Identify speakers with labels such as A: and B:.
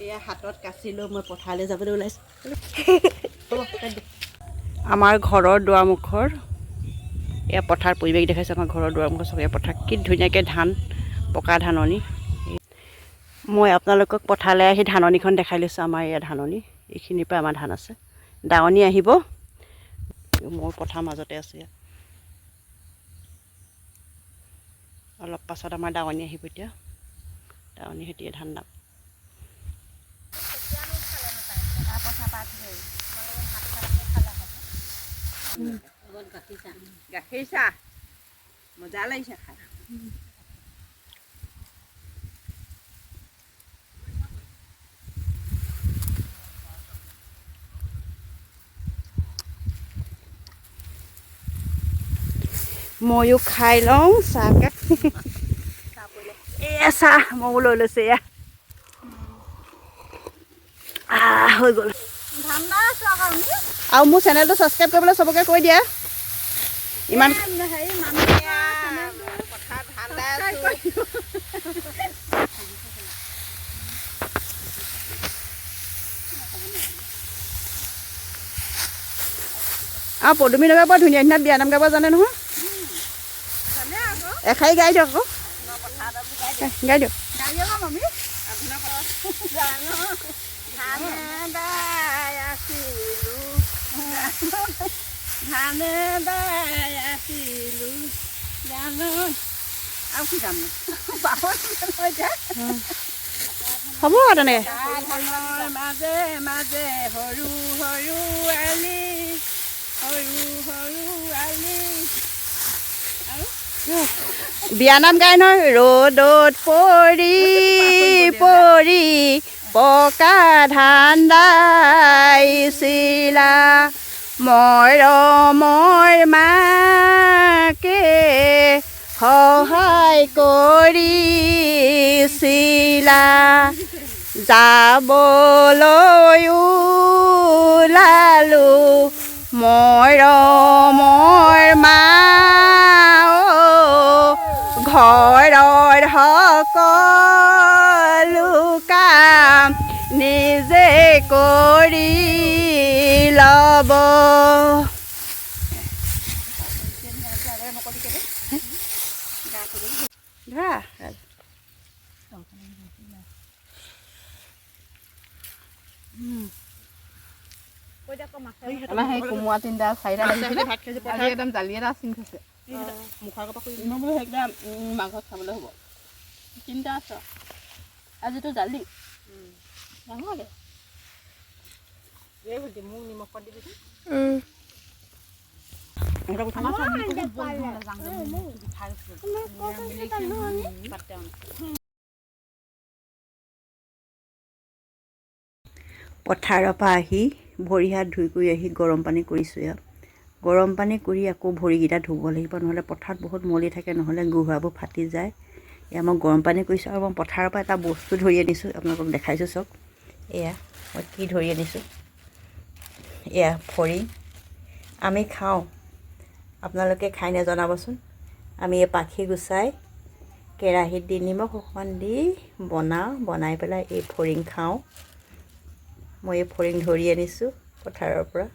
A: এয়া হাতত কাচি লৈ মই পথাৰলৈ যাবলৈ ওলাইছোঁ। আমাৰ ঘৰৰ দুৱাৰমুখৰ এয়া পথাৰ পৰিৱেশ দেখাইছে। আমাৰ ঘৰৰ দুৱাৰমুখৰ চব এয়া পথাৰ কি ধুনীয়াকৈ ধান পকা ধাননি। মই আপোনালোকক পথাৰলৈ আহি ধাননিখন দেখাই লৈছোঁ। আমাৰ এয়া ধাননি, এইখিনিৰ পৰা আমাৰ ধান আছে। দাৱনী আহিব, মোৰ পথাৰ মাজতে আছে। অলপ পাছত আমাৰ দাৱনী আহিব। এতিয়া দাৱনী খেতিয়ে ধান দাম গাখীৰ চাহ মজা লাগিছে খাই। ময়ো খাই লওঁ চাহকে। এয়া চাহ ময়ো লৈ লৈছোঁ। এয়া হৈ গ'ল। আৰু মোৰ চেনেলটো ছাবস্ক্ৰাইব কৰিবলৈ চবকে কৈ দিয়া। ইমান পদুমী নগৰ বৰ ধুনীয়া ধুনীয়া বিয়া নাম গাব জানে নহয়। এষাৰি গাই দিয়ক আকৌ। গাই দিয়ক। হ'ব তেনেকৈ। মাজে মাজে সৰু সৰু আলি, সৰু সৰু আলি। বিয়ানাম গাই নহয়। ৰ'দত পৰি পৰি পকা ধান দাইছিলা, মৰমৰ মাকে সহায় কৰিছিলা, যাবলৈ ওলালো মৰমৰ মা, ঘৰৰ সকলো কাম নিজে কৰি ল'ব।
B: আমাৰ সেই কোমোৰা তিনিটা চাৰিটা একদম জালি এটা চিঙি থৈছে। বোলো সেইকেইটা মাঘত খাবলৈ হ'ব। তিনিটা আছে আজিতো জালি ডাঙৰকে। মোক নিমখ পাত দিবি।
A: পথাৰৰ পৰা আহি ভৰি হাত ধুই কৰি আহি গৰম পানী কৰিছোঁ। ইয়াত গৰম পানী কৰি আকৌ ভৰিকেইটা ধুব লাগিব, নহ'লে পথাৰত বহুত মলি থাকে, নহ'লে গুহাবোৰ ফাটি যায়। এয়া মই গৰম পানী কৰিছোঁ। আৰু মই পথাৰৰ পৰা এটা বস্তু ধৰি আনিছোঁ, আপোনালোকক দেখাইছোঁ চাওক। এয়া মই কি ধৰি আনিছোঁ। এয়া ফৰিং আমি খাওঁ, আপোনালোকে খাই নে জনাবচোন। আমি এই পাখি গুচাই কেৰাহীত দি নিমখ অকণমান দি বনাওঁ, বনাই পেলাই এই ফৰিং খাওঁ। মই এই ফৰিং ধৰি আনিছোঁ পথাৰৰ পৰা।